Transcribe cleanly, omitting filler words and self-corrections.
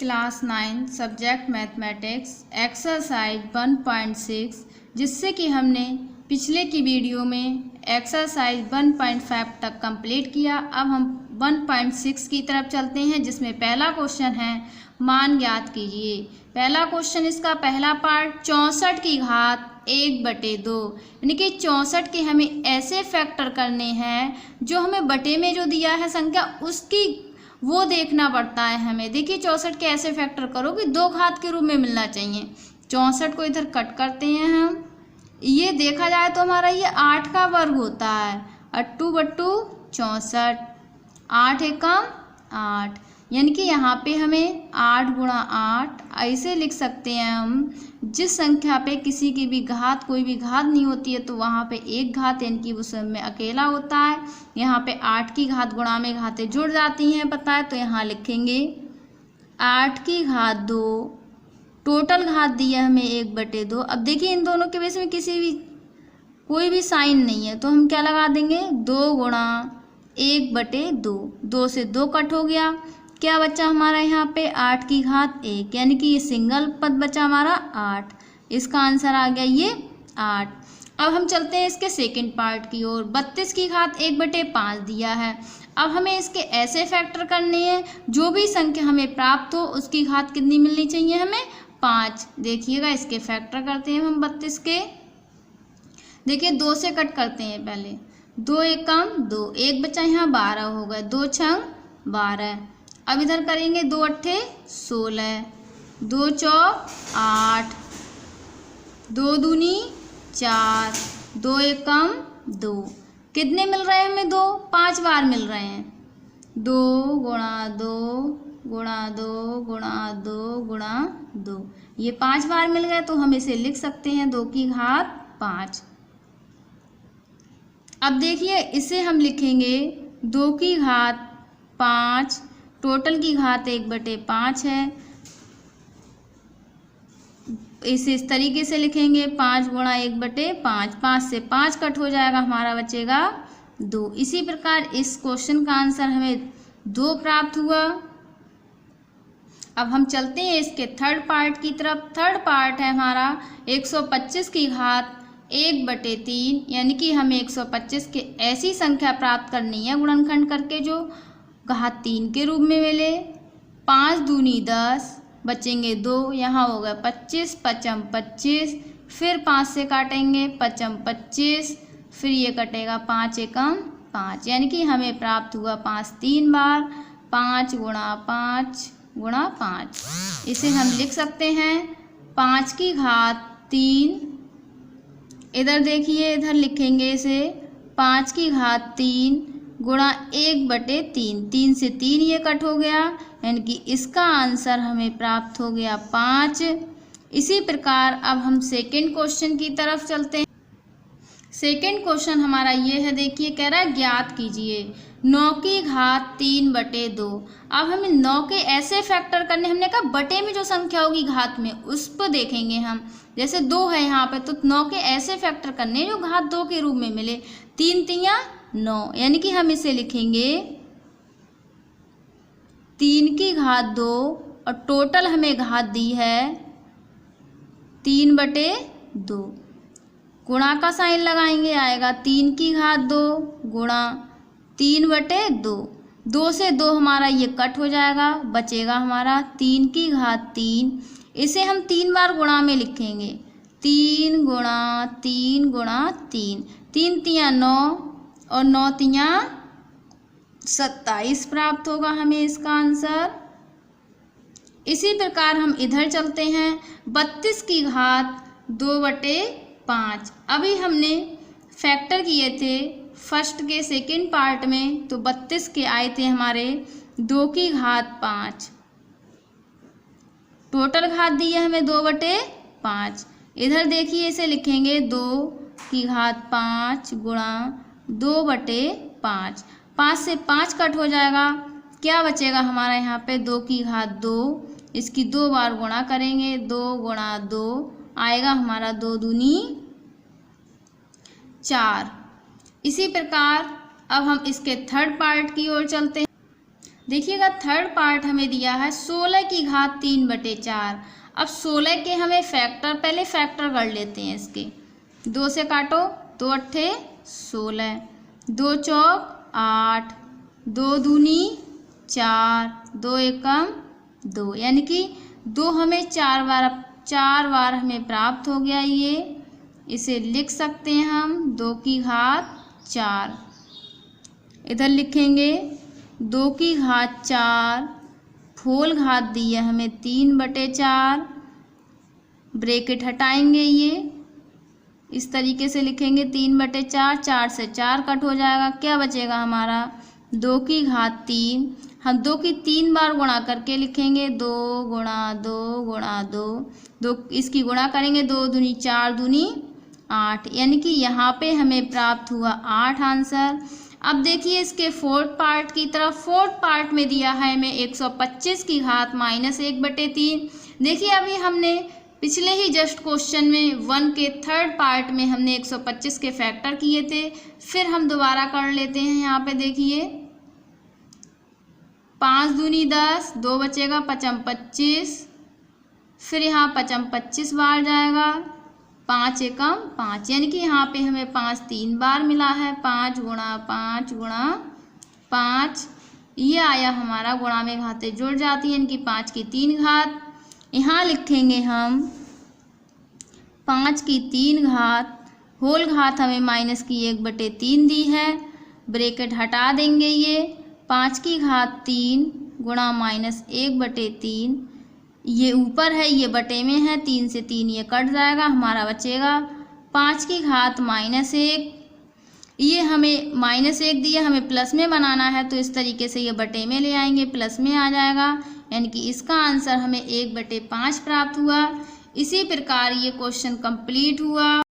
Class 9 subject mathematics exercise 1.6, जिससे कि हमने पिछले की वीडियो में एक्सरसाइज 1.5 तक कंप्लीट किया। अब हम 1.6 की तरफ चलते हैं, जिसमें पहला क्वेश्चन है मान ज्ञात कीजिए। पहला क्वेश्चन, इसका पहला पार्ट 64 की घात 1/2, यानी कि 64 के हमें ऐसे फैक्टर करने हैं जो हमें बटे में जो दिया है संख्या उसकी वो देखना पड़ता है हमें। देखिए 64 के ऐसे फैक्टर करो कि 2 घात के रूप में मिलना चाहिए। 64 को इधर कट करते हैं हम, ये देखा जाए तो हमारा ये 8 का वर्ग होता है। 8/2 64, 8 एकम 8, यानी कि यहाँ पे हमें 8 × 8 ऐसे लिख सकते हैं हम। जिस संख्या पे किसी की भी घात कोई भी घात नहीं होती है तो वहाँ पे एक घात यानी कि वो सब में अकेला होता है। यहाँ पे 8 की घात गुणा में घातें जुड़ जाती हैं, पता है, तो यहाँ लिखेंगे 8 की घात 2, टोटल घात दी है हमें 1/2। अब देखिए इन दोनों के बीच में कोई भी साइन नहीं है तो हम क्या लगा देंगे, 2 × 1/2। 2 से 2 कट हो गया, क्या बचा हमारा यहाँ पे 8 की घात 1, यानी कि ये सिंगल पद बचा हमारा 8। इसका आंसर आ गया ये 8। अब हम चलते हैं इसके सेकंड पार्ट की ओर। 32 की घात 1/5 दिया है। अब हमें इसके ऐसे फैक्टर करने हैं जो भी संख्या हमें प्राप्त हो उसकी घात कितनी मिलनी चाहिए हमें, 5। देखिएगा इसके फैक्टर करते हैं हम 32 के। देखिए 2 से कट करते हैं पहले, 2 एकम 2, 1 बचा यहाँ 12 हो गए, 2 छंग 12। अब इधर करेंगे 2 अट्ठे 16, 2 चौक 8, 2 दूनी 4, 2 एकम 2। कितने मिल रहे हैं हमें, 2 5 बार मिल रहे हैं। 2 × 2 × 2 × 2 × 2, ये 5 बार मिल गए तो हम इसे लिख सकते हैं 2 की घात 5। अब देखिए इसे हम लिखेंगे 2 की घात 5, टोटल की घात 1/5 है। इसे इस तरीके से लिखेंगे 5 × 1/5, 5 से 5 कट हो जाएगा, हमारा बचेगा 2। इसी प्रकार इस क्वेश्चन का आंसर हमें 2 प्राप्त हुआ। अब हम चलते हैं इसके थर्ड पार्ट की तरफ। थर्ड पार्ट है हमारा 125 की घात 1/3, यानी कि हमें 125 के ऐसी संख्या प्राप्त करनी है गुणनखंड करके जो घात 3 के रूप में मिले। 5 दूनी 10, बचेंगे 2, यहाँ हो गए 25, 5 25, फिर 5 से काटेंगे 5 25, फिर ये कटेगा 5 एकम 5, यानी कि हमें प्राप्त हुआ 5 3 बार, 5 × 5 × 5। इसे हम लिख सकते हैं 5 की घात 3। इधर देखिए इधर लिखेंगे इसे 5 की घात 3 × 1/3, 3 से 3 ये कट हो गया, यानी कि इसका आंसर हमें प्राप्त हो गया 5। इसी प्रकार अब हम सेकंड क्वेश्चन की तरफ चलते हैं। सेकंड क्वेश्चन हमारा ये है, देखिए कह रहा है ज्ञात कीजिए 9 की घात 3/2। अब हमें 9 के ऐसे फैक्टर करने, हमने कहा बटे में जो संख्या होगी घात में उस पर देखेंगे हम। जैसे 2 है यहाँ पे तो 9 के ऐसे फैक्टर करने जो घात 2 के रूप में मिले। 3 × 9, यानी कि हम इसे लिखेंगे 3 की घात 2 और टोटल हमें घात दी है 3/2। गुणा का साइन लगाएंगे, आएगा 3 की घात 2 × 3/2। 2 से 2 हमारा ये कट हो जाएगा, बचेगा हमारा 3 की घात 3। इसे हम 3 बार गुणा में लिखेंगे, 3 × 3 × 3, 3 × 9 और 9 × 27 प्राप्त होगा हमें इसका आंसर। इसी प्रकार हम इधर चलते हैं 32 की घात 2/5। अभी हमने फैक्टर किए थे फर्स्ट के सेकंड पार्ट में, तो 32 के आए थे हमारे 2 की घात 5, टोटल घात दी है हमें 2/5। इधर देखिए इसे लिखेंगे 2 की घात 5 × 2/5, 5 से 5 कट हो जाएगा, क्या बचेगा हमारा यहाँ पे 2 की घात 2। इसकी 2 बार गुणा करेंगे, 2 × 2 आएगा हमारा 2 दूनी 4। इसी प्रकार अब हम इसके थर्ड पार्ट की ओर चलते हैं। देखिएगा थर्ड पार्ट हमें दिया है 16 की घात 3/4। अब 16 के हमें फैक्टर, पहले फैक्टर कर लेते हैं इसके। 2 से काटो, 2 अट्ठे 16, 2 चौक 8, 2 दूनी 4, 2 एकम 2, यानी कि 2 हमें 4 बार हमें प्राप्त हो गया। ये इसे लिख सकते हैं हम 2 की घात 4। इधर लिखेंगे 2 की घात 4, होल घात दी है हमें 3/4, ब्रैकेट हटाएंगे, ये इस तरीके से लिखेंगे 3/4, 4 से 4 कट हो जाएगा, क्या बचेगा हमारा 2 की घात 3। हम 2 की 3 बार गुणा करके लिखेंगे 2 गुणा 2 गुणा 2, 2 इसकी गुणा करेंगे, 2 दूनी 4 दूनी 8, यानी कि यहाँ पे हमें प्राप्त हुआ 8 आंसर। अब देखिए इसके फोर्थ पार्ट की तरफ। फोर्थ पार्ट में दिया है हमें 125 की घात -1/3। देखिए अभी हमने पिछले ही जस्ट क्वेश्चन में 1 के थर्ड पार्ट में हमने 125 के फैक्टर किए थे, फिर हम दोबारा कर लेते हैं। यहाँ पे देखिए 5 दूनी 10, 2 बचेगा 5 25, फिर यहाँ 5 25 बार जाएगा, 5 एकम 5, यानी कि यहाँ पे हमें 5 3 बार मिला है। 5 गुणा 5 गुणा 5, ये आया हमारा, गुणा में घातें जुड़ जाती हैं, यानी कि 5 की 3 घात। यहाँ लिखेंगे हम 5 की 3 घात, होल घात हमें माइनस की 1/3 दी है, ब्रैकेट हटा देंगे, ये 5 की घात 3 गुणा -1/3, ये ऊपर है ये बटे में है, 3 से 3 ये कट जाएगा, हमारा बचेगा 5 की घात -1। ये हमें -1 दिया, हमें प्लस में बनाना है, तो इस तरीके से ये बटे में ले आएंगे, प्लस में आ जाएगा, यानी कि इसका आंसर हमें 1/5 प्राप्त हुआ। इसी प्रकार ये क्वेश्चन कंप्लीट हुआ।